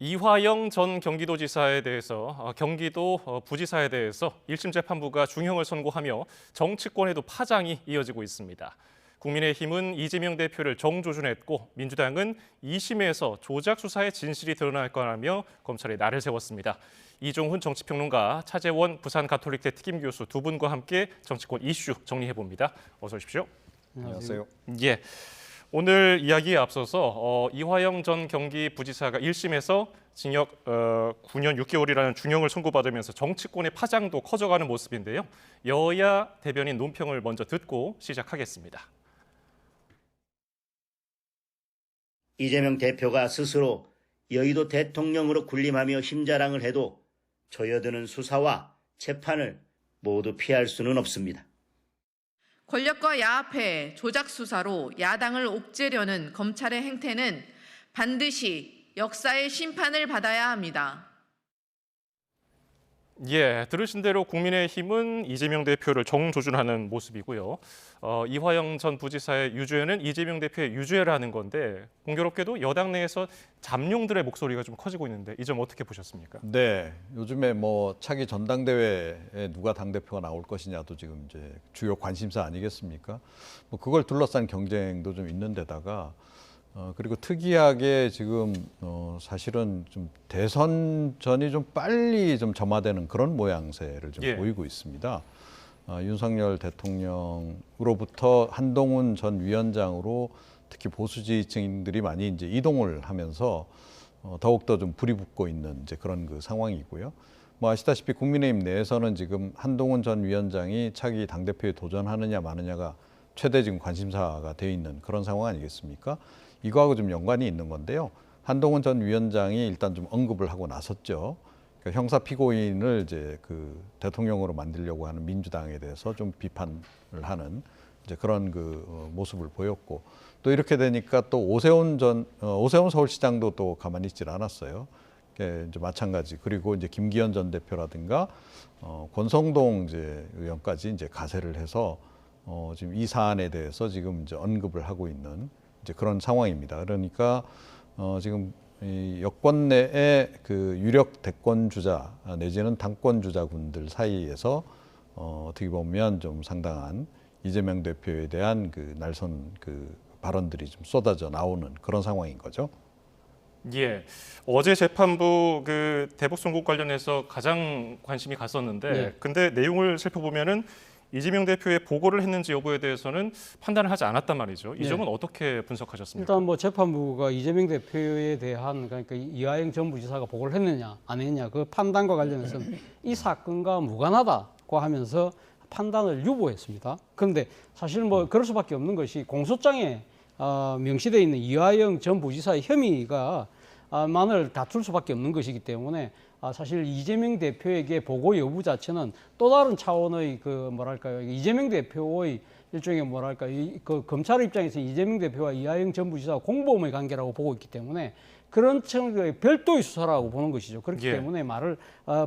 이화영 전 경기도지사에 대해서 경기도 부지사에 대해서 1심 재판부가 중형을 선고하며 정치권에도 파장이 이어지고 있습니다. 국민의힘은 이재명 대표를 정조준했고 민주당은 2심에서 조작 수사의 진실이 드러날 거라며 검찰에 날을 세웠습니다. 이종훈 정치평론가, 차재원 부산가톨릭대 특임교수 두 분과 함께 정치권 이슈 정리해봅니다. 어서 오십시오. 안녕하세요. 예. 오늘 이야기에 앞서서 이화영 전 경기부지사가 1심에서 징역 9년 6개월이라는 중형을 선고받으면서 정치권의 파장도 커져가는 모습인데요. 여야 대변인 논평을 먼저 듣고 시작하겠습니다. 이재명 대표가 스스로 여의도 대통령으로 군림하며 힘자랑을 해도 조여드는 수사와 재판을 모두 피할 수는 없습니다. 권력과 야합해 조작 수사로 야당을 옥죄려는 검찰의 행태는 반드시 역사의 심판을 받아야 합니다. 예, 들으신 대로 국민의힘은 이재명 대표를 정조준하는 모습이고요. 이화영 전 부지사의 유죄는 이재명 대표의 유죄라는 건데 공교롭게도 여당 내에서 잠룡들의 목소리가 좀 커지고 있는데 이 점 어떻게 보셨습니까? 네, 요즘에 뭐 차기 전당대회에 누가 당대표가 나올 것이냐도 지금 이제 주요 관심사 아니겠습니까? 뭐 그걸 둘러싼 경쟁도 좀 있는 데다가 그리고 특이하게 지금 사실은 좀 대선 전이 좀 빨리 좀 점화되는 그런 모양새를 좀 보이고 있습니다. 윤석열 대통령으로부터 한동훈 전 위원장으로 특히 보수 지지층들이 많이 이제 이동을 하면서 더욱더 좀 불이 붙고 있는 이제 그런 그 상황이고요. 뭐 아시다시피 국민의힘 내에서는 지금 한동훈 전 위원장이 차기 당대표에 도전하느냐 마느냐가 최대 지금 관심사가 되어 있는 그런 상황 아니겠습니까? 이거하고 좀 연관이 있는 건데요. 한동훈 전 위원장이 일단 좀 언급을 하고 나섰죠. 그러니까 형사 피고인을 이제 그 대통령으로 만들려고 하는 민주당에 대해서 좀 비판을 하는 이제 그런 그 모습을 보였고 또 이렇게 되니까 또 오세훈 서울시장도 또 가만히 있질 않았어요. 이제 마찬가지 그리고 이제 김기현 전 대표라든가 권성동 이제 의원까지 이제 가세를 해서 지금 이 사안에 대해서 지금 이제 언급을 하고 있는 이제 그런 상황입니다. 그러니까 지금 이 여권 내의 그 유력 대권 주자 내지는 당권 주자군들 사이에서 어떻게 보면 좀 상당한 이재명 대표에 대한 그 날선 그 발언들이 좀 쏟아져 나오는 그런 상황인 거죠. 예, 어제 재판부 그 대북 송국 관련해서 가장 관심이 갔었는데, 근데 내용을 살펴보면은 이재명 대표의 보고를 했는지 여부에 대해서는 판단을 하지 않았단 말이죠. 이 점은 어떻게 분석하셨습니까? 일단 뭐 재판부가 이재명 대표에 대한 그러니까 이화영 전 부지사가 보고를 했느냐 안 했느냐 그 판단과 관련해서는 이 사건과 무관하다고 하면서 판단을 유보했습니다. 그런데 사실 뭐 그럴 수밖에 없는 것이 공소장에 명시되어 있는 이화영 전 부지사의 혐의가 만을 다툴 수밖에 없는 것이기 때문에 사실 이재명 대표에게 보고 여부 자체는 또 다른 차원의 그 뭐랄까요 이재명 대표의 일종의 뭐랄까 그 검찰 입장에서 이재명 대표와 이화영 전 부지사가 공범의 관계라고 보고 있기 때문에 그런 측의 별도의 수사라고 보는 것이죠. 그렇기 때문에 말을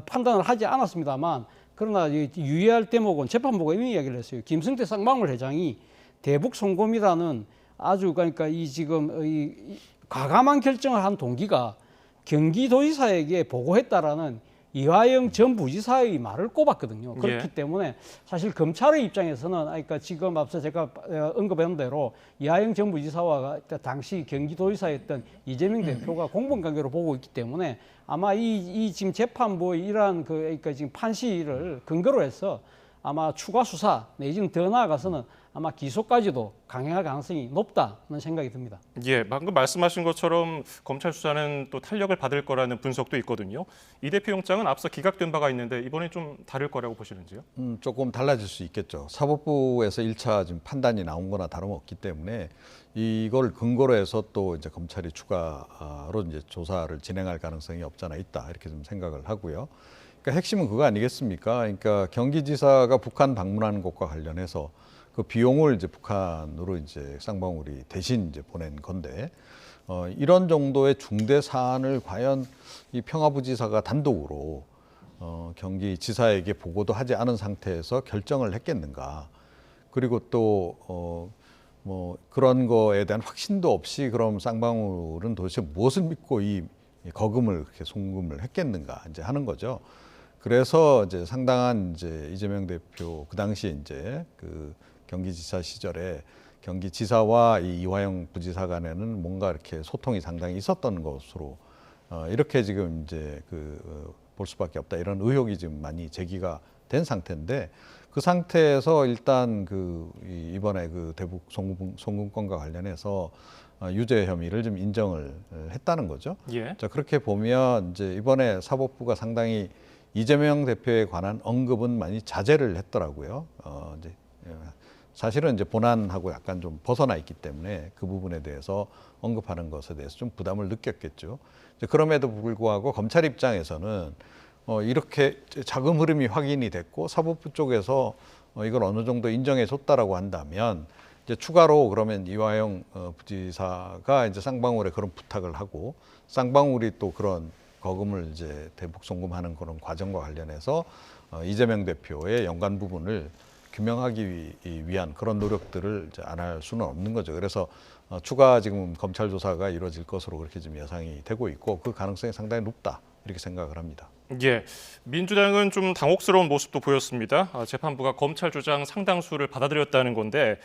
판단을 하지 않았습니다만 그러나 유의할 대목은 재판부가 이런 이야기를 했어요. 김승태 쌍방울 회장이 대북 송금이라는 아주 그러니까 이 지금 이 과감한 결정을 한 동기가 경기도지사에게 보고했다라는 이화영 전 부지사의 말을 꼽았거든요. 그렇기 때문에 사실 검찰의 입장에서는 그러니까 지금 앞서 제가 언급한 대로 이화영 전 부지사와 당시 경기도지사였던 이재명 대표가 공범관계로 보고 있기 때문에 아마 이 지금 재판부의 이러한 그러니까 지금 판시를 근거로 해서 아마 추가 수사 내지는 더 나아가서는 아마 기소까지도 강행할 가능성이 높다는 생각이 듭니다. 예, 방금 말씀하신 것처럼 검찰 수사는 또 탄력을 받을 거라는 분석도 있거든요. 이 대표 영장은 앞서 기각된 바가 있는데 이번에 좀 다를 거라고 보시는지요? 조금 달라질 수 있겠죠. 사법부에서 1차 지금 판단이 나온 거나 다름없기 때문에 이걸 근거로 해서 또 이제 검찰이 추가로 이제 조사를 진행할 가능성이 없잖아 있다. 이렇게 좀 생각을 하고요. 그러니까 핵심은 그거 아니겠습니까? 그러니까 경기지사가 북한 방문하는 것과 관련해서 그 비용을 이제 북한으로 이제 쌍방울이 대신 이제 보낸 건데 이런 정도의 중대 사안을 과연 이 평화부지사가 단독으로 경기지사에게 보고도 하지 않은 상태에서 결정을 했겠는가? 그리고 또 뭐 그런 거에 대한 확신도 없이 그럼 쌍방울은 도대체 무엇을 믿고 이 거금을 그렇게 송금을 했겠는가 이제 하는 거죠. 그래서 이제 상당한 이제 이재명 대표 그 당시에 이제 그 경기지사 시절에 경기지사와 이 이화영 부지사 간에는 뭔가 이렇게 소통이 상당히 있었던 것으로 이렇게 지금 이제 볼 수밖에 없다 이런 의혹이 지금 많이 제기가 된 상태인데 그 상태에서 일단 이번에 대북 송금건과 관련해서 유죄 혐의를 좀 인정을 했다는 거죠. 예. 자, 그렇게 보면 이제 이번에 사법부가 상당히 이재명 대표에 관한 언급은 많이 자제를 했더라고요. 이제 사실은 이제 본안하고 약간 좀 벗어나 있기 때문에 그 부분에 대해서 언급하는 것에 대해서 좀 부담을 느꼈겠죠. 그럼에도 불구하고 검찰 입장에서는 이렇게 자금 흐름이 확인이 됐고 사법부 쪽에서 이걸 어느 정도 인정해 줬다라고 한다면 이제 추가로 그러면 이화영 부지사가 이제 쌍방울에 그런 부탁을 하고 쌍방울이 또 그런 거금을 이제 대북 송금하는 그런 과정과 관련해서 이재명 대표의 연관 부분을 규명하기 위한 그런 노력들을 이제 안 할 수는 없는 거죠. 그래서 추가 지금 검찰 조사가 이루어질 것으로 그렇게 지금 예상이 되고 있고 그 가능성이 상당히 높다 이렇게 생각을 합니다. 예, 민주당은 좀 당혹스러운 모습도 보였습니다. 재판부가 검찰 주장 상당수를 받아들였다는 건데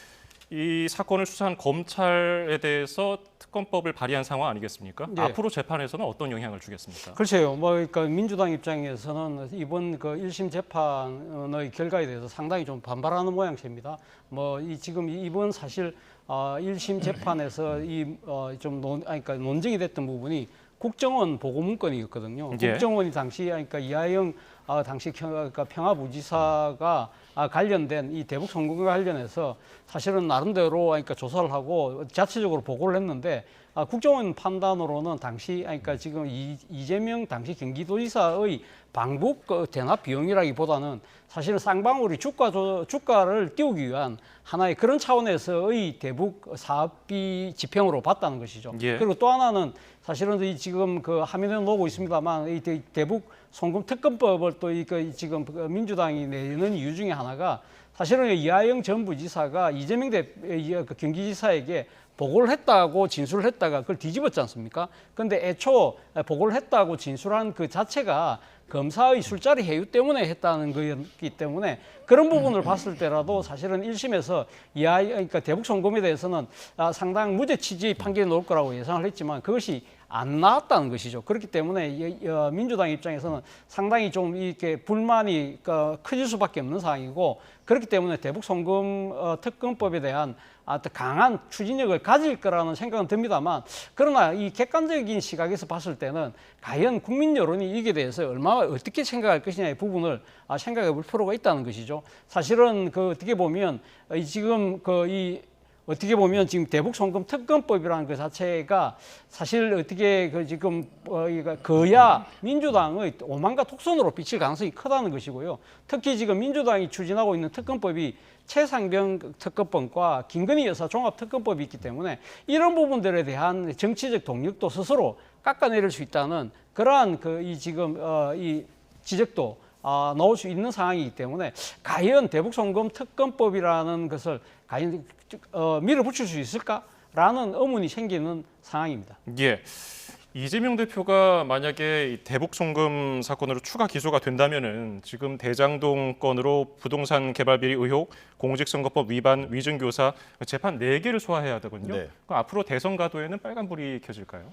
이 사건을 수사한 검찰에 대해서 특검법을 발의한 상황 아니겠습니까? 네. 앞으로 재판에서는 어떤 영향을 주겠습니까? 글쎄요, 그러니까 민주당 입장에서는 이번 1심 재판의 결과에 대해서 상당히 좀 반발하는 모양새입니다. 지금 이번 사실 1심 재판에서 그러니까 논쟁이 됐던 부분이 국정원 보고 문건이었거든요. 예. 국정원이 당시 그러니까 이하영 당시 그러니까 평화부지사가 관련된 이 대북 송금과 관련해서 사실은 나름대로 그러니까 조사를 하고 자체적으로 보고를 했는데 국정원 판단으로는 당시 그러니까 지금 이재명 당시 경기도지사의 방북 대납 비용이라기보다는 사실은 쌍방울이 주가를 띄우기 위한 하나의 그런 차원에서의 대북 사업비 집행으로 봤다는 것이죠. 예. 그리고 또 하나는 사실은 지금 화면에 놓고 있습니다만 이 대북 송금 특검법을 또 지금 민주당이 내는 이유 중에 하나가 사실은 이하영 전 부지사가 이재명 경기지사에게 보고를 했다고 진술을 했다가 그걸 뒤집었지 않습니까? 근데 애초 보고를 했다고 진술한 그 자체가 검사의 술자리 해유 때문에 했다는 거였기 때문에 그런 부분을 봤을 때라도 사실은 1심에서 그러니까 대북 송금에 대해서는 상당 무죄 취지의 판결이 나올 거라고 예상을 했지만 그것이 안 나왔다는 것이죠. 그렇기 때문에 민주당 입장에서는 상당히 좀 이렇게 불만이 커질 수밖에 없는 상황이고 그렇기 때문에 대북 송금 특검법에 대한 강한 추진력을 가질 거라는 생각은 듭니다만 그러나 이 객관적인 시각에서 봤을 때는 과연 국민 여론이 이게 대해서 얼마나 어떻게 생각할 것이냐의 부분을 생각해 볼 필요가 있다는 것이죠. 사실은 어떻게 보면 어떻게 보면 지금 대북 송금 특검법이라는 그 자체가 사실 어떻게 지금 거야 민주당의 오만과 독선으로 비칠 가능성이 크다는 것이고요. 특히 지금 민주당이 추진하고 있는 특검법이 최상병 특검법과 김건희 여사 종합 특검법이 있기 때문에 이런 부분들에 대한 정치적 동력도 스스로 깎아내릴 수 있다는 그러한 이 지적도 나올 수 있는 상황이기 때문에 과연 대북 송금 특검법이라는 것을 과연 밀어붙일 수 있을까라는 의문이 생기는 상황입니다. 예. 이재명 대표가 만약에 대북 송금 사건으로 추가 기소가 된다면은 지금 대장동 건으로 부동산 개발 비리 의혹, 공직선거법 위반, 위증교사 재판 4개를 소화해야 하거든요. 네. 앞으로 대선 가도에는 빨간불이 켜질까요?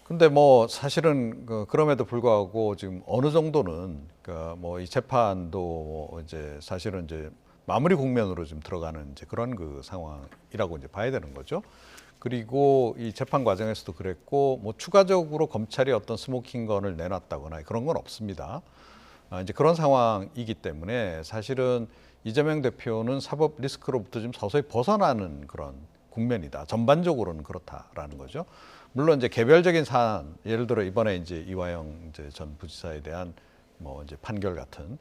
근데 사실은 그럼에도 불구하고 지금 어느 정도는 이 재판도 이제 사실은 이제 마무리 국면으로 좀 들어가는 이제 그런 상황이라고 이제 봐야 되는 거죠. 그리고 이 재판 과정에서도 그랬고 추가적으로 검찰이 어떤 스모킹건을 내놨다거나 그런 건 없습니다. 이제 그런 상황이기 때문에 사실은 이재명 대표는 사법 리스크로부터 좀 서서히 벗어나는 그런 국면이다. 전반적으로는 그렇다라는 거죠. 물론 이제 개별적인 사안, 예를 들어 이번에 이제 이화영 전 부지사에 대한 이제 판결 같은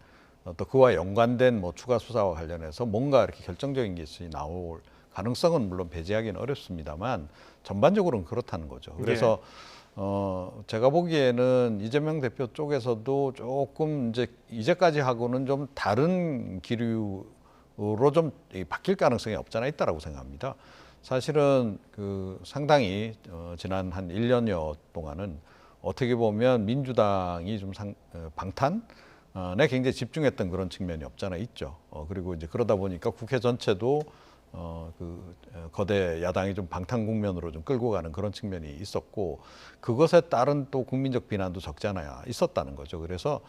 또 그와 연관된 추가 수사와 관련해서 뭔가 이렇게 결정적인 것이 나올 가능성은 물론 배제하기는 어렵습니다만 전반적으로는 그렇다는 거죠. 그래서 제가 보기에는 이재명 대표 쪽에서도 조금 이제까지 하고는 좀 다른 기류로 좀 바뀔 가능성이 없잖아 있다라고 생각합니다. 사실은 상당히 지난 한 1년여 동안은 어떻게 보면 민주당이 좀 방탄에 굉장히 집중했던 그런 측면이 없잖아 있죠. 그리고 이제 그러다 보니까 국회 전체도 거대 야당이 좀 방탄 국면으로 좀 끌고 가는 그런 측면이 있었고, 그것에 따른 또 국민적 비난도 적지 않아 있었다는 거죠. 그래서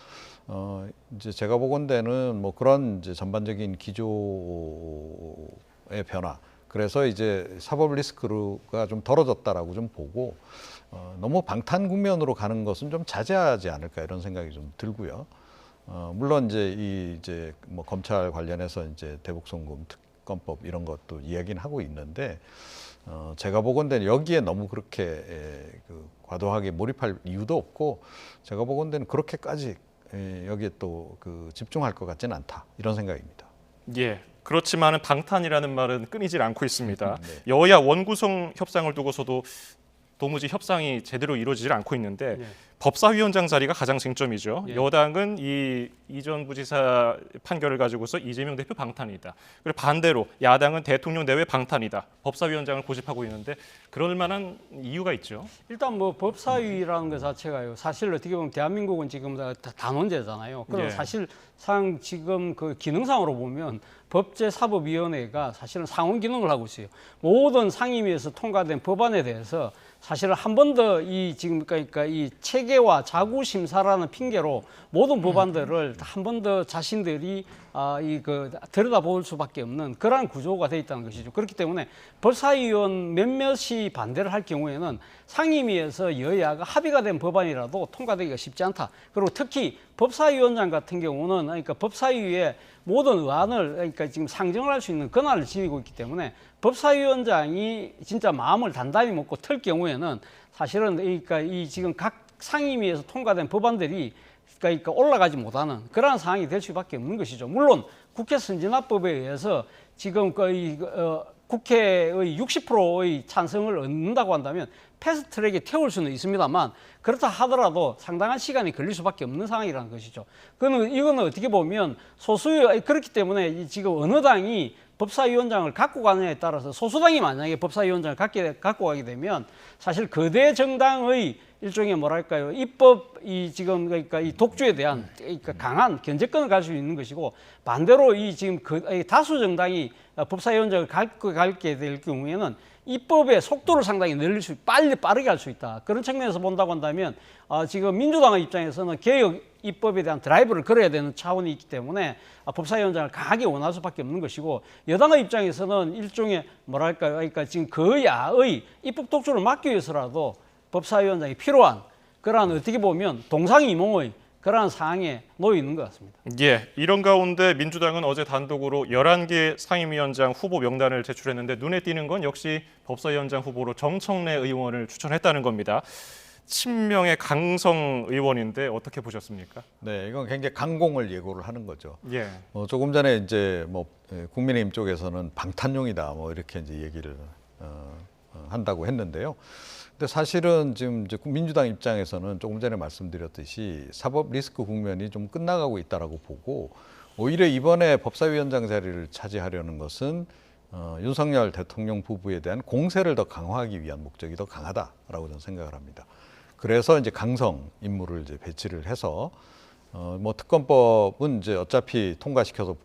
이제 제가 보건대는 뭐 그런 이제 전반적인 기조의 변화, 그래서 이제 사법 리스크가 좀 덜어졌다라고 좀 보고, 너무 방탄 국면으로 가는 것은 좀 자제하지 않을까 이런 생각이 좀 들고요. 물론 이제 뭐 검찰 관련해서 이제 대북송금 특검법 이런 것도 이야기는 하고 있는데, 제가 보건대는 여기에 너무 그렇게 과도하게 몰입할 이유도 없고, 제가 보건대는 그렇게까지 여기에 또 집중할 것 같지는 않다 이런 생각입니다. 예. 그렇지만은 방탄이라는 말은 끊이질 않고 있습니다. 네. 여야 원구성 협상을 두고서도 도무지 협상이 제대로 이루어지질 않고 있는데 네. 법사위원장 자리가 가장 쟁점이죠. 예. 여당은 이 전 부지사 판결을 가지고서 이재명 대표 방탄이다. 그리고 반대로 야당은 대통령 내외 방탄이다. 법사위원장을 고집하고 있는데 그럴 만한 이유가 있죠. 일단 뭐 법사위라는 것 자체가요. 사실 어떻게 보면 대한민국은 지금 다 단원제잖아요. 그럼 예. 사실상 지금 그 기능상으로 보면 법제사법위원회가 사실은 상원 기능을 하고 있어요. 모든 상임위에서 통과된 법안에 대해서 사실은 한 번 더 그러니까 이 체계와 자구 심사라는 핑계로 모든 법안들을 한 번 더 자신들이 들여다볼 수밖에 없는 그러한 구조가 돼 있다는 것이죠. 그렇기 때문에 법사위원 몇몇이 반대를 할 경우에는 상임위에서 여야가 합의가 된 법안이라도 통과되기가 쉽지 않다. 그리고 특히 법사위원장 같은 경우는 그러니까 법사위에 모든 의안을 그러니까 지금 상정을 할 수 있는 권한을 지니고 있기 때문에 법사위원장이 진짜 마음을 단단히 먹고 틀 경우에는 사실은 그러니까 지금 각 상임위에서 통과된 법안들이 그러니까 올라가지 못하는 그러한 상황이 될 수밖에 없는 것이죠. 물론 국회 선진화법에 의해서 지금 국회의 60%의 찬성을 얻는다고 한다면 패스트트랙에 태울 수는 있습니다만, 그렇다 하더라도 상당한 시간이 걸릴 수밖에 없는 상황이라는 것이죠. 이거는 어떻게 보면 그렇기 때문에 지금 어느 당이 법사위원장을 갖고 가느냐에 따라서 소수당이 만약에 법사위원장을 갖고 가게 되면 사실 거대 정당의 일종의 뭐랄까요, 지금 그러니까 이 독주에 대한 그러니까 강한 견제권을 가질 수 있는 것이고, 반대로 지금 다수 정당이 법사위원장을 갖고 가게 될 경우에는 입법의 속도를 상당히 빠르게 할 수 있다. 그런 측면에서 본다고 한다면 지금 민주당의 입장에서는 개혁 입법에 대한 드라이브를 걸어야 되는 차원이 있기 때문에 법사위원장을 강하게 원할 수밖에 없는 것이고, 여당의 입장에서는 일종의 뭐랄까요, 그러니까 지금 거야의 입법 독주를 막기 위해서라도 법사위원장이 필요한 그러한 어떻게 보면 동상이몽의 그러한 상황에 놓여 있는 것 같습니다. 예, 이런 가운데 민주당은 어제 단독으로 11개 상임위원장 후보 명단을 제출했는데 눈에 띄는 건 역시 법사위원장 후보로 정청래 의원을 추천했다는 겁니다. 친명의 강성 의원인데 어떻게 보셨습니까? 네, 이건 굉장히 강공을 예고를 하는 거죠. 예. 조금 전에 이제 국민의힘 쪽에서는 방탄용이다 이렇게 이제 얘기를 한다고 했는데요. 근데 사실은 지금 이제 민주당 입장에서는 조금 전에 말씀드렸듯이 사법 리스크 국면이 좀 끝나가고 있다라고 보고, 오히려 이번에 법사위원장 자리를 차지하려는 것은 윤석열 대통령 부부에 대한 공세를 더 강화하기 위한 목적이 더 강하다라고 저는 생각을 합니다. 그래서 이제 강성 인물을 이제 배치를 해서 특검법은 이제 어차피 통과시켜서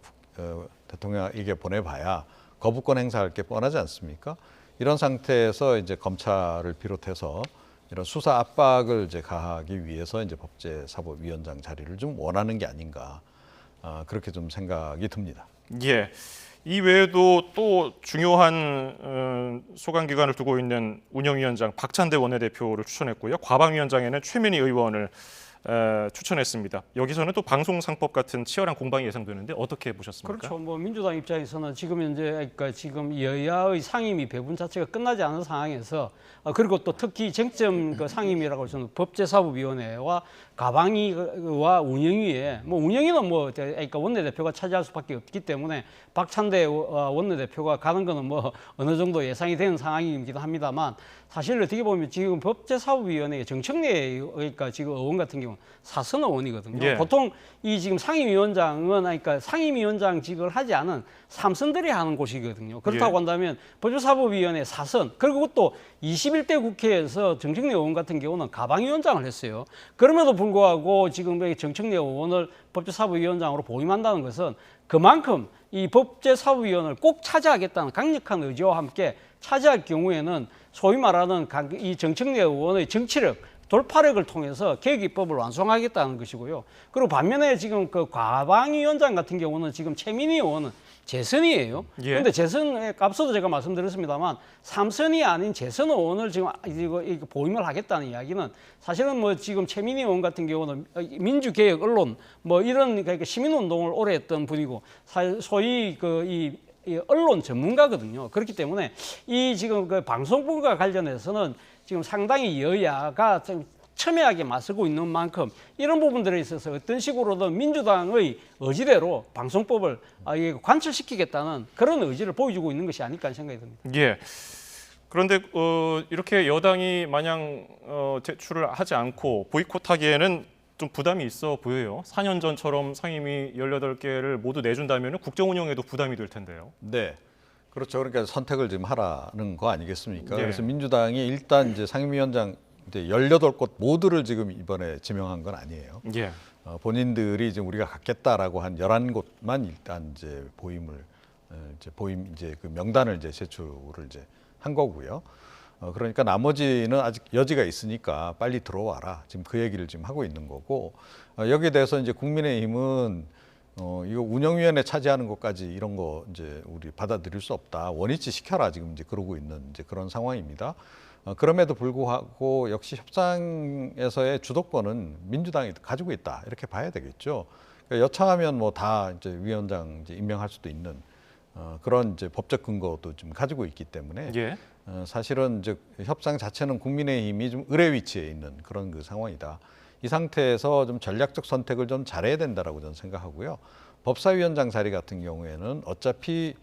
대통령에게 보내봐야 거부권 행사할 게 뻔하지 않습니까? 이런 상태에서 이제 검찰을 비롯해서 이런 수사 압박을 이제 가하기 위해서 이제 법제사법위원장 자리를 좀 원하는 게 아닌가, 그렇게 좀 생각이 듭니다. 예. 이 외에도 또 중요한 소관기관을 두고 있는 운영위원장 박찬대 원내대표를 추천했고요. 과방위원장에는 최민희 의원을 추천했습니다. 여기서는 또 방송상법 같은 치열한 공방이 예상되는데 어떻게 보셨습니까? 그렇죠. 민주당 입장에서는 지금 현재 그러니까 지금 여야의 상임위 배분 자체가 끝나지 않은 상황에서 그리고 또 특히 쟁점 상임위라고 저는 법제사법위원회와 가방위와 운영위에 운영위는 그러니까 원내대표가 차지할 수밖에 없기 때문에 박찬대 원내대표가 가는 거는 어느 정도 예상이 되는 상황이기도 합니다만, 사실 어떻게 보면 지금 법제사법위원회 정청래 그러니까 지금 의원 같은 경우는 사선 의원이거든요. 예. 보통 이 지금 상임위원장은 그러니까 상임위원장직을 하지 않은 삼선들이 하는 곳이거든요. 그렇다고 예. 한다면 법제사법위원회 사선 그리고 또 21대 국회에서 정청래 의원 같은 경우는 가방위원장을 했어요. 그럼에도 불구하고 지금 정청래 의원을 법제사법위원장으로 보임한다는 것은 그만큼 이 법제사법위원을 꼭 차지하겠다는 강력한 의지와 함께 차지할 경우에는 소위 말하는 이 정청래 의원의 정치력, 돌파력을 통해서 개혁입법을 완성하겠다는 것이고요. 그리고 반면에 지금 그 과방위원장 같은 경우는 지금 최민희 의원은 재선이에요. 예. 그런데 재선에 앞서도 제가 말씀드렸습니다만 삼선이 아닌 재선 의원을 지금 이거 보임을 하겠다는 이야기는 사실은 뭐 지금 최민희 의원 같은 경우는 민주개혁 언론 뭐 이런 그러니까 시민운동을 오래 했던 분이고 소위 이 언론 전문가거든요. 그렇기 때문에 이 지금 그 방송법과 관련해서는 지금 상당히 여야가 좀 첨예하게 맞서고 있는 만큼 이런 부분들에 있어서 어떤 식으로든 민주당의 의지대로 방송법을 관철시키겠다는 그런 의지를 보여주고 있는 것이 아닐까 하는 생각이 듭니다. 예. 그런데 이렇게 여당이 마냥 제출을 하지 않고 보이콧하기에는 좀 부담이 있어 보여요. 4년 전처럼 상임위 18개를 모두 내준다면 국정 운영에도 부담이 될 텐데요. 네. 그렇죠. 그러니까 선택을 지금 하라는 거 아니겠습니까? 예. 그래서 민주당이 일단 이제 상임위원장 이제 18곳 모두를 지금 이번에 지명한 건 아니에요. 예. 본인들이 지금 우리가 갖겠다라고 한 11곳만 일단 이제 보임 이제 그 명단을 이제 제출을 이제 한 거고요. 그러니까 나머지는 아직 여지가 있으니까 빨리 들어와라. 지금 그 얘기를 지금 하고 있는 거고 여기에 대해서 이제 국민의힘은 이거 운영위원회 차지하는 것까지 이런 거 이제 우리 받아들일 수 없다. 원위치 시켜라 지금 이제 그러고 있는 이제 그런 상황입니다. 그럼에도 불구하고 역시 협상에서의 주도권은 민주당이 가지고 있다 이렇게 봐야 되겠죠. 그러니까 여차하면 뭐 다 이제 위원장 이제 임명할 수도 있는 그런 이제 법적 근거도 좀 가지고 있기 때문에 예. 사실은 이제 협상 자체는 국민의힘이 좀 의뢰 위치에 있는 그런 그 상황이다. 이 상태에서 좀 전략적 선택을 좀 잘해야 된다라고 저는 생각하고요. 법사위원장 자리 같은 경우에는 어차피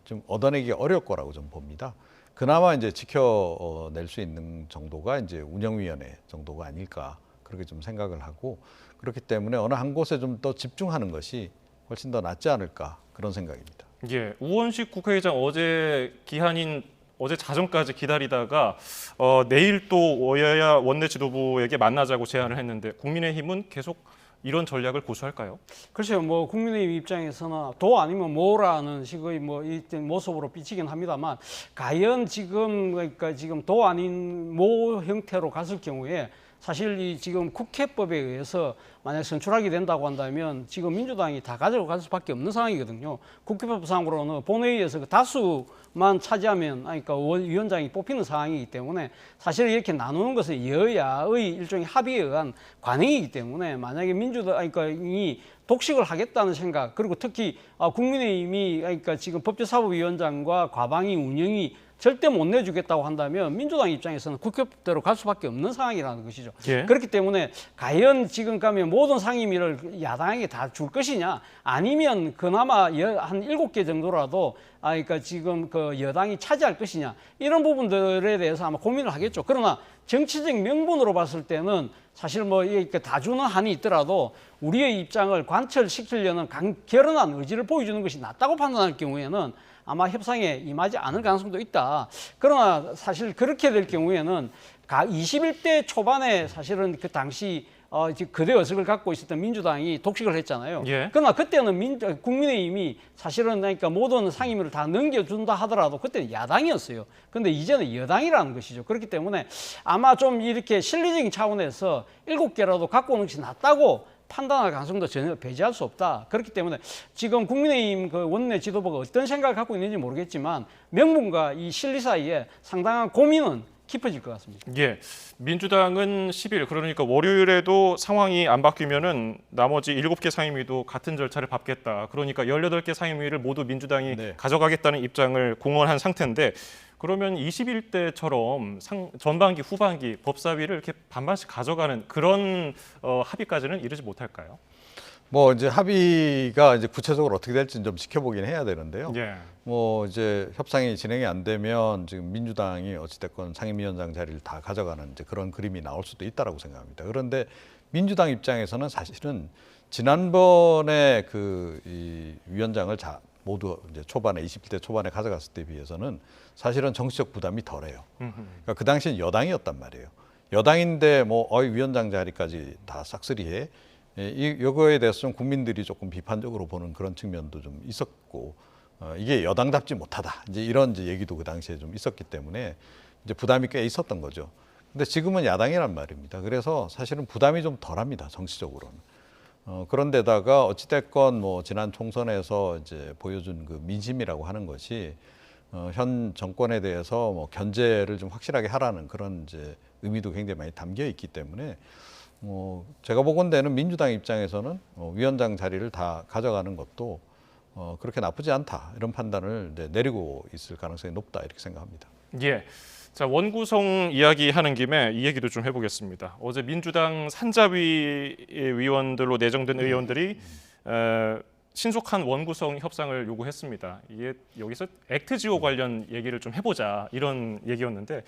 좀 얻어내기 어려울 거라고 좀 봅니다. 그나마 이제 지켜낼 수 있는 정도가 이제 운영위원회 정도가 아닐까 그렇게 좀 생각을 하고 그렇기 때문에 어느 한 곳에 좀 더 집중하는 것이 훨씬 더 낫지 않을까 그런 생각입니다. 예. 우원식 국회의장 어제 기한인 어제 자정까지 기다리다가 내일 또 여야 원내 지도부에게 만나자고 제안을 했는데 국민의힘은 계속 이런 전략을 고수할까요? 글쎄요, 뭐 국민의힘 입장에서는 도 아니면 뭐라는 식의 뭐 이 모습으로 비치긴 합니다만 과연 지금 그러니까 지금 도 아닌 모 형태로 갔을 경우에 사실 이 지금 국회법에 의해서 만약 선출하게 된다고 한다면 지금 민주당이 다 가지고 갈 수밖에 없는 상황이거든요. 국회법상으로는 본회의에서 그 다수만 차지하면 그러니까 위원장이 뽑히는 상황이기 때문에 사실 이렇게 나누는 것은 여야의 일종의 합의에 의한 관행이기 때문에 만약에 그러니까 이 독식을 하겠다는 생각 그리고 특히 국민의힘이 그러니까 지금 법제사법위원장과 과방위 운영이 절대 못 내주겠다고 한다면 민주당 입장에서는 국회법대로 갈 수밖에 없는 상황이라는 것이죠. 예. 그렇기 때문에 과연 지금 가면 모든 상임위를 야당에게 다 줄 것이냐 아니면 그나마 한 7개 정도라도 그러니까 지금 그 여당이 차지할 것이냐 이런 부분들에 대해서 아마 고민을 하겠죠. 그러나 정치적 명분으로 봤을 때는 사실 뭐 이렇게 다 주는 한이 있더라도 우리의 입장을 관철시키려는 결연한 의지를 보여주는 것이 낫다고 판단할 경우에는 아마 협상에 임하지 않을 가능성도 있다. 그러나 사실 그렇게 될 경우에는 21대 초반에 사실은 그 당시 그대 의석을 갖고 있었던 민주당이 독식을 했잖아요. 예. 그러나 그때는 국민의힘이 사실은 그러니까 모든 상임위를 다 넘겨준다 하더라도 그때는 야당이었어요. 그런데 이제는 여당이라는 것이죠. 그렇기 때문에 아마 좀 이렇게 실리적인 차원에서 7개라도 갖고 오는 것이 낫다고 판단할 가능성도 전혀 배제할 수 없다. 그렇기 때문에 지금 국민의힘 그 원내 지도부가 어떤 생각을 갖고 있는지 모르겠지만 명분과 이 실리 사이에 상당한 고민은 깊어질 것 같습니다. 예. 민주당은 10일 그러니까 월요일에도 상황이 안 바뀌면은 나머지 7개 상임위도 같은 절차를 밟겠다. 그러니까 18개 상임위를 모두 민주당이 네. 가져가겠다는 입장을 공언한 상태인데 그러면 21대처럼 전반기 후반기 법사위를 이렇게 반반씩 가져가는 그런 합의까지는 이르지 못할까요? 뭐 이제 합의가 이제 구체적으로 어떻게 될지는 좀 지켜보긴 해야 되는데요. 예. 뭐 이제 협상이 진행이 안 되면 지금 민주당이 어찌됐건 상임위원장 자리를 다 가져가는 이제 그런 그림이 나올 수도 있다라고 생각합니다. 그런데 민주당 입장에서는 사실은 지난번에 이 위원장을 모두 이제 초반에 21대 초반에 가져갔을 때에 비해서는 사실은 정치적 부담이 덜해요. 그러니까 그 당시엔 여당이었단 말이에요. 여당인데 뭐 위원장 자리까지 다 싹쓸이해. 이거에 대해서는 국민들이 조금 비판적으로 보는 그런 측면도 좀 있었고, 이게 여당답지 못하다. 이제 이런 이제 얘기도 그 당시에 좀 있었기 때문에 이제 부담이 꽤 있었던 거죠. 근데 지금은 야당이란 말입니다. 그래서 사실은 부담이 좀 덜합니다. 정치적으로는. 그런데다가 어찌됐건 뭐 지난 총선에서 이제 보여준 그 민심이라고 하는 것이 현 정권에 대해서 뭐 견제를 좀 확실하게 하라는 그런 이제 의미도 굉장히 많이 담겨 있기 때문에 제가 보건대는 민주당 입장에서는 위원장 자리를 다 가져가는 것도 그렇게 나쁘지 않다 이런 판단을 내리고 있을 가능성이 높다 이렇게 생각합니다. 예. 자, 원구성 이야기하는 김에 이 얘기도 좀 해보겠습니다. 어제 민주당 산자위 위원들로 내정된 의원들이 신속한 원구성 협상을 요구했습니다. 이게 여기서 액트지오 관련 얘기를 좀 해보자 이런 얘기였는데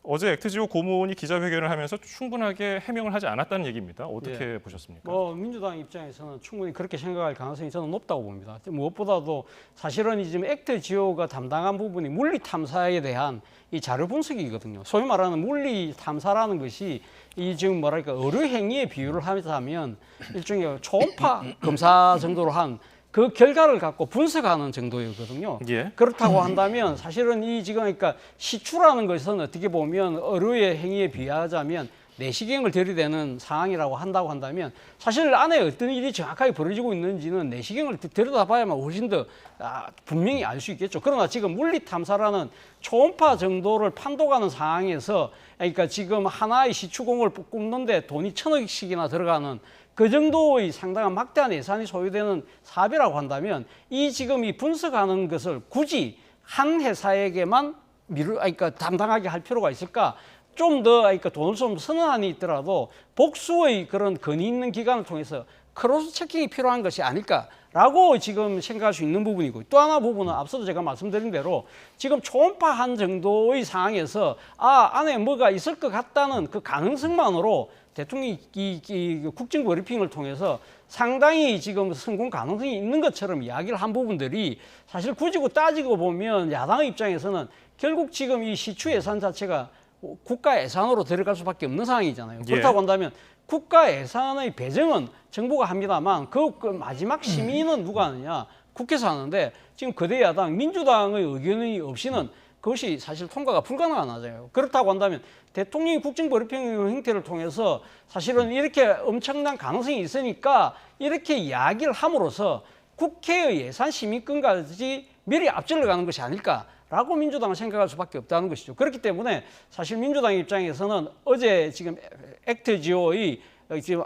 어제 액트지오 고문이 기자회견을 하면서 충분하게 해명을 하지 않았다는 얘기입니다. 어떻게 보셨습니까? 민주당 입장에서는 충분히 그렇게 생각할 가능성이 저는 높다고 봅니다. 무엇보다도 사실은 지금 액트지오가 담당한 부분이 물리 탐사에 대한 이 자료 분석이거든요. 소위 말하는 물리 탐사라는 것이 이 지금 뭐랄까 의료 행위에 비유를 하자면 일종의 초음파 검사 정도로 한 그 결과를 갖고 분석하는 정도였거든요. 예. 그렇다고 한다면 사실은 이 지금 그러니까 시추라는 것은 어떻게 보면 의료의 행위에 비하자면 내시경을 들이대는 상황이라고 한다고 한다면 사실 안에 어떤 일이 정확하게 벌어지고 있는지는 내시경을 들여다봐야만 훨씬 더 분명히 알 수 있겠죠. 그러나 지금 물리탐사라는 초음파 정도를 판독하는 상황에서 그러니까 지금 하나의 시추공을 굽는데 돈이 1,000억씩이나 들어가는 그 정도의 상당한 막대한 예산이 소요되는 사업이라고 한다면 이 지금 이 분석하는 것을 굳이 한 회사에게만 그러니까 담당하게 할 필요가 있을까? 좀 더 그러니까 돈을 좀 쓰는 한이 있더라도 복수의 그런 근위 있는 기관을 통해서 크로스 체킹이 필요한 것이 아닐까라고 지금 생각할 수 있는 부분이고 또 하나 부분은 앞서도 제가 말씀드린 대로 지금 초음파한 정도의 상황에서 안에 뭐가 있을 것 같다는 그 가능성만으로 대통령이 이 국정 브리핑을 통해서 상당히 지금 성공 가능성이 있는 것처럼 이야기를 한 부분들이 사실 굳이 따지고 보면 야당의 입장에서는 결국 지금 이 시추 예산 자체가 국가 예산으로 들어갈 수밖에 없는 상황이잖아요. 그렇다고 한다면 국가 예산의 배정은 정부가 합니다만 그 마지막 심의는 누가 하느냐? 국회에서 하는데 지금 거대 야당 민주당의 의견이 없이는 그것이 사실 통과가 불가능하잖아요. 그렇다고 한다면 대통령이 국정브리핑 형태를 통해서 사실은 이렇게 엄청난 가능성이 있으니까 이렇게 이야기를 함으로써 국회의 예산 심의권까지 미리 앞질러 가는 것이 아닐까라고 민주당은 생각할 수밖에 없다는 것이죠. 그렇기 때문에 사실 민주당 입장에서는 어제 지금 액트지오의 지금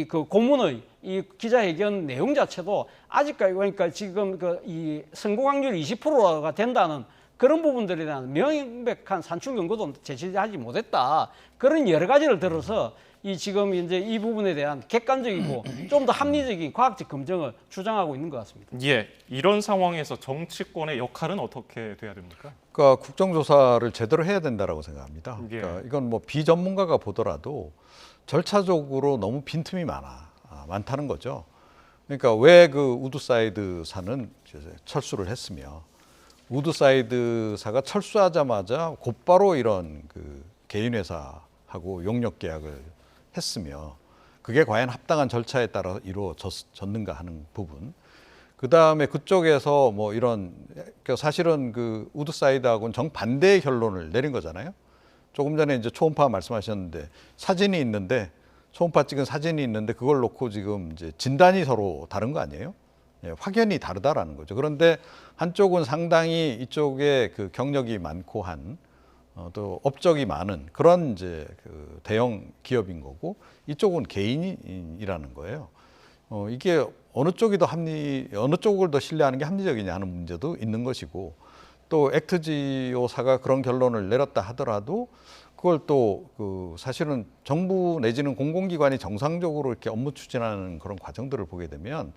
그 고문의 이 기자회견 내용 자체도 아직까지 그러니까 지금 이 성공 확률 20%가 된다는 그런 부분들에 대한 명백한 산출 근거도 제시하지 못했다. 그런 여러 가지를 들어서 지금 이제 이 부분에 대한 객관적이고 좀 더 합리적인 과학적 검증을 주장하고 있는 것 같습니다. 예, 이런 상황에서 정치권의 역할은 어떻게 돼야 됩니까? 그러니까 국정조사를 제대로 해야 된다라고 생각합니다. 예. 그러니까 이건 뭐 비전문가가 보더라도 절차적으로 너무 빈틈이 많다는 거죠. 그러니까 왜 그 우드사이드사는 철수를 했으며 우드사이드사가 철수하자마자 곧바로 이런 그 개인회사하고 용역 계약을 했으며 그게 과연 합당한 절차에 따라 이루어졌는가 하는 부분. 그 다음에 그쪽에서 뭐 이런 사실은 그 우드사이드하고는 정반대의 결론을 내린 거잖아요. 조금 전에 이제 초음파 말씀하셨는데 사진이 있는데 초음파 찍은 사진이 있는데 그걸 놓고 지금 이제 진단이 서로 다른 거 아니에요? 예, 확연히 다르다라는 거죠. 그런데 한쪽은 상당히 이쪽에 그 경력이 많고 또 업적이 많은 그런 이제 그 대형 기업인 거고 이쪽은 개인이라는 거예요. 이게 어느 쪽을 더 신뢰하는 게 합리적이냐 하는 문제도 있는 것이고 또 액트지오사가 그런 결론을 내렸다 하더라도 그걸 또 그 사실은 정부 내지는 공공기관이 정상적으로 이렇게 업무 추진하는 그런 과정들을 보게 되면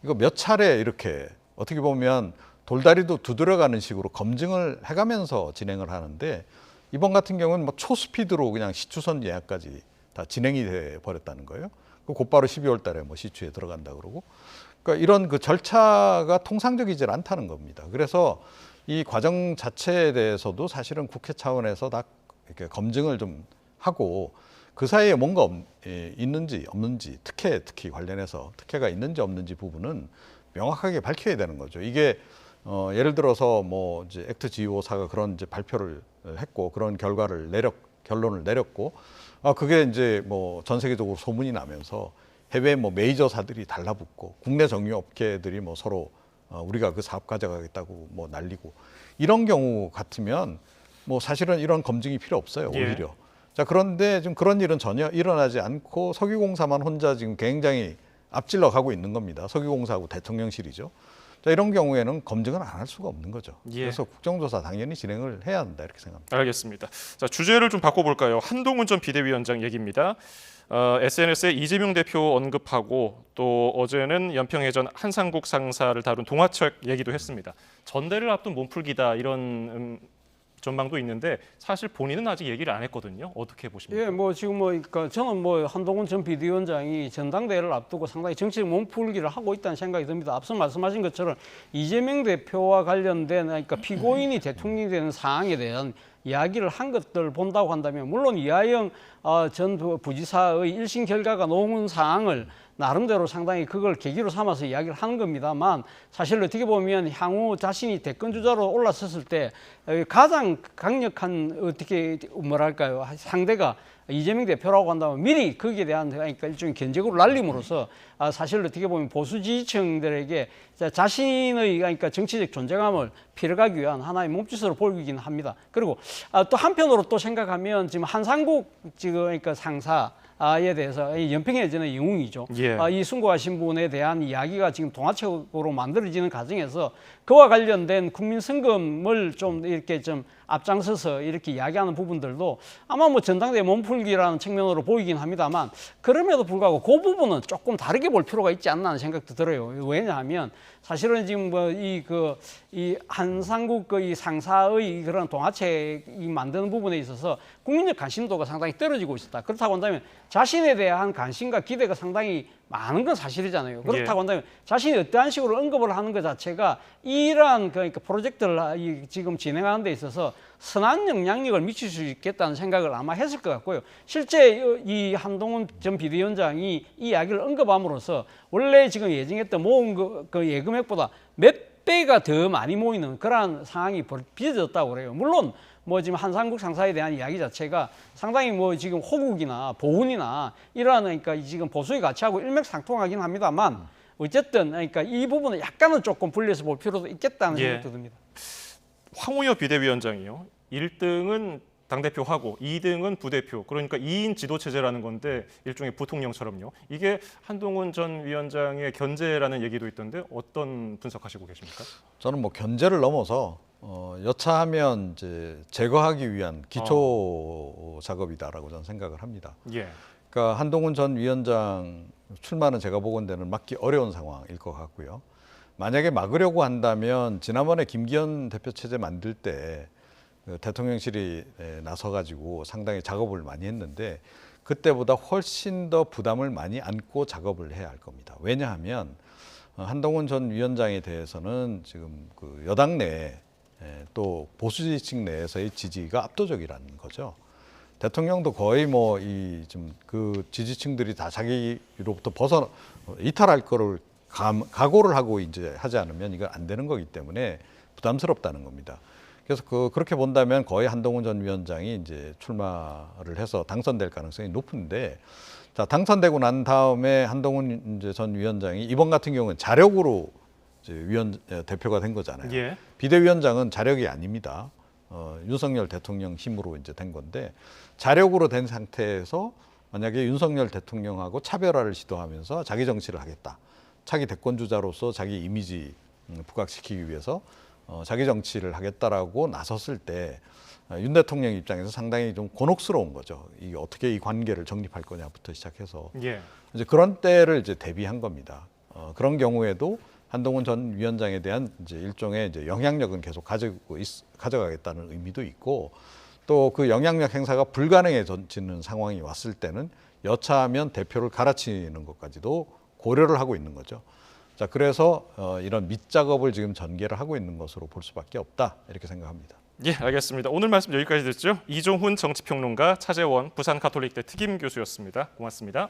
이거 몇 차례 이렇게 어떻게 보면 돌다리도 두드려가는 식으로 검증을 해가면서 진행을 하는데 이번 같은 경우는 뭐 초스피드로 그냥 시추선 예약까지 다 진행이 돼 버렸다는 거예요. 그 곧바로 12월 달에 뭐 시추에 들어간다 그러고. 그러니까 이런 그 절차가 통상적이질 않다는 겁니다. 그래서 이 과정 자체에 대해서도 사실은 국회 차원에서 다 이렇게 검증을 좀 하고 그 사이에 뭔가 있는지 없는지 특히 관련해서 특혜가 있는지 없는지 부분은 명확하게 밝혀야 되는 거죠. 이게 예를 들어서 뭐 이제 액트 GO사가 그런 이제 발표를 했고 그런 결론을 내렸고 그게 이제 뭐 전 세계적으로 소문이 나면서 해외 뭐 메이저사들이 달라붙고 국내 정유업계들이 뭐 서로 우리가 그 사업 가져가겠다고 뭐 난리고 이런 경우 같으면 뭐 사실은 이런 검증이 필요 없어요. 오히려. 예. 자, 그런데 지금 그런 일은 전혀 일어나지 않고 석유공사만 혼자 지금 굉장히 앞질러 가고 있는 겁니다. 석유공사하고 대통령실이죠. 자, 이런 경우에는 검증은 안 할 수가 없는 거죠. 예. 그래서 국정조사 당연히 진행을 해야 한다 이렇게 생각합니다. 알겠습니다. 자, 주제를 좀 바꿔볼까요? 한동훈 전 비대위원장 얘기입니다. SNS에 이재명 대표 언급하고 또 어제는 연평해전 한상국 상사를 다룬 동화책 얘기도 했습니다. 전대를 앞둔 몸풀기다 이런 전망도 있는데 사실 본인은 아직 얘기를 안 했거든요. 어떻게 보십니까? 예, 뭐 지금 뭐 그러니까 저는 뭐 한동훈 전 비대위원장이 전당대회를 앞두고 상당히 정치적 몸풀기를 하고 있다는 생각이 듭니다. 앞서 말씀하신 것처럼 이재명 대표와 관련된 그러니까 피고인이 대통령이 되는 사항에 대한 이야기를 한 것들 본다고 한다면 물론 이하영 전 부지사의 1심 결과가 나온 사항을 나름대로 상당히 그걸 계기로 삼아서 이야기를 하는 겁니다만 사실 어떻게 보면 향후 자신이 대권주자로 올라섰을 때 가장 강력한 어떻게 뭐랄까요 상대가 이재명 대표라고 한다면 미리 거기에 대한 그러니까 일종의 견제구를 날림으로써 사실 어떻게 보면 보수 지지층들에게 자신의 그러니까 정치적 존재감을 필어가기 위한 하나의 몸짓으로 보이긴 합니다. 그리고 또 한편으로 또 생각하면 지금 한상국 지금 그러니까 상사에 대해서 연평해전의 영웅이죠. 예. 이 순고하신 분에 대한 이야기가 지금 동화책으로 만들어지는 과정에서 그와 관련된 국민 성금을 좀 이렇게 좀 앞장서서 이렇게 이야기하는 부분들도 아마 뭐 전당대회 몸풀기라는 측면으로 보이긴 합니다만 그럼에도 불구하고 그 부분은 조금 다르게 볼 필요가 있지 않나 하는 생각도 들어요. 왜냐하면 사실은 지금 뭐 이 한상국 이 상사의 그런 동화책이 만드는 부분에 있어서 국민적 관심도가 상당히 떨어지고 있었다. 그렇다고 한다면 자신에 대한 관심과 기대가 상당히 많은 건 사실이잖아요. 그렇다고 한다면 자신이 어떠한 식으로 언급을 하는 것 자체가 이러한 그러니까 프로젝트를 지금 진행하는 데 있어서 선한 영향력을 미칠 수 있겠다는 생각을 아마 했을 것 같고요. 실제 이 한동훈 전 비대위원장이 이 이야기를 언급함으로써 원래 지금 예정했던 모은 그 예금액보다 몇 배가 더 많이 모이는 그러한 상황이 빚어졌다고 그래요. 물론 뭐 지금 한상국 상사에 대한 이야기 자체가 상당히 뭐 지금 호국이나 보훈이나 이러한 그러니까 지금 보수의 가치하고 일맥상통하긴 합니다만 어쨌든 그러니까 이 부분은 약간은 조금 분리해서 볼 필요도 있겠다는 생각도 듭니다. 황우여 비대위원장이요. 1등은 당대표하고 2등은 부대표. 그러니까 2인 지도체제라는 건데 일종의 부통령처럼요. 이게 한동훈 전 위원장의 견제라는 얘기도 있던데 어떤 분석하시고 계십니까? 저는 뭐 견제를 넘어서 여차하면 이제 제거하기 위한 기초 작업이다라고 저는 생각을 합니다. 예. 그러니까 한동훈 전 위원장 출마는 제가 보건대는 막기 어려운 상황일 것 같고요. 만약에 막으려고 한다면 지난번에 김기현 대표 체제 만들 때 대통령실이 나서가지고 상당히 작업을 많이 했는데 그때보다 훨씬 더 부담을 많이 안고 작업을 해야 할 겁니다. 왜냐하면 한동훈 전 위원장에 대해서는 지금 그 여당 내에 또 보수 지지층 내에서의 지지가 압도적이라는 거죠. 대통령도 거의 뭐 이 좀 그 지지층들이 다 자기로부터 이탈할 거를 각오를 하고 이제 하지 않으면 이건 안 되는 거기 때문에 부담스럽다는 겁니다. 그래서 그렇게 본다면 거의 한동훈 전 위원장이 이제 출마를 해서 당선될 가능성이 높은데, 자, 당선되고 난 다음에 한동훈 이제 전 위원장이 이번 같은 경우는 자력으로 이제 대표가 된 거잖아요. 예. 비대위원장은 자력이 아닙니다. 윤석열 대통령 힘으로 이제 된 건데, 자력으로 된 상태에서 만약에 윤석열 대통령하고 차별화를 시도하면서 자기 정치를 하겠다. 차기 대권주자로서 자기 이미지 부각시키기 위해서 자기 정치를 하겠다라고 나섰을 때 윤 대통령 입장에서 상당히 좀 곤혹스러운 거죠. 이 어떻게 이 관계를 정립할 거냐부터 시작해서 예. 이제 그런 때를 이제 대비한 겁니다. 그런 경우에도 한동훈 전 위원장에 대한 이제 일종의 이제 영향력은 계속 가져가겠다는 의미도 있고, 또 그 영향력 행사가 불가능해지는 상황이 왔을 때는 여차하면 대표를 갈아치는 것까지도 고려를 하고 있는 거죠. 자, 그래서 이런 밑작업을 지금 전개를 하고 있는 것으로 볼 수밖에 없다, 이렇게 생각합니다. 예, 알겠습니다. 오늘 말씀 여기까지 듣죠. 이종훈 정치평론가, 차재원 부산가톨릭대 특임 교수였습니다. 고맙습니다.